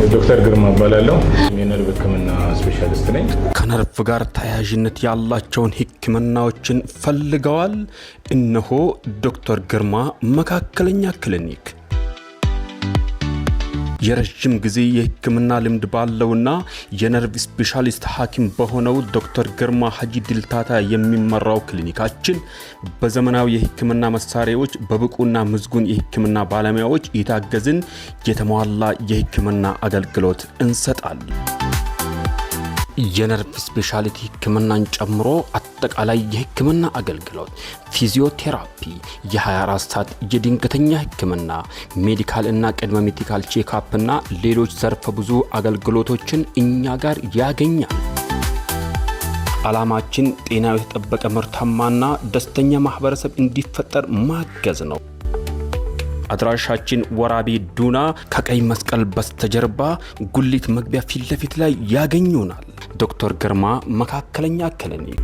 ዶክተር ግርማ እባላለሁ የነርቭ ህክምና ስፔሻሊስት ነኝ። ከነርቭ ጋር ተያያዥነት ያላቸውን ህክምናዎችን ፈልገዋል? እነሆ ዶክተር ግርማ መካከለኛ ክሊኒክ የረጅም ጊዜ የህክምና ልምድ ባለውና የነርቭ ስፔሻሊስት ሐኪም በሆነው ዶክተር ግርማ ሀጂ ድልታታ የሚመራው ክሊኒካችን በዘመናዊ የህክምና መሳሪያዎች በብቁና ምዝጉን የህክምና ባለሙያዎች የታገዝን የተሟላ የህክምና አገልግሎት እንሰጣለን። የነርቭ ስፔሻሊቲ ህክምናን ጨምሮ አጠቃላይ የህክምና አገልግሎት ፊዚዮቴራፒ፣ የ24 ሰዓት የድንገተኛ ህክምና፣ ሜዲካል እና ቅድመ ሜዲካል ቼክአፕ እና ሌሎች ዘርፈ ብዙ አገልግሎቶችን እኛ ጋር ያገኛል። ዓላማችን ጤናው የተጠበቀ ምርታማና ደስተኛ ማህበረሰብ እንዲፈጠር ማገዝ ነው። አድራሻችን ወራቤ ዱና ከቀይ መስቀል በስተጀርባ ጉሊት መግቢያ ፊት ለፊት ላይ ያገኙናል። ዶክተር ግርማ መካከለኛ ክሊኒክ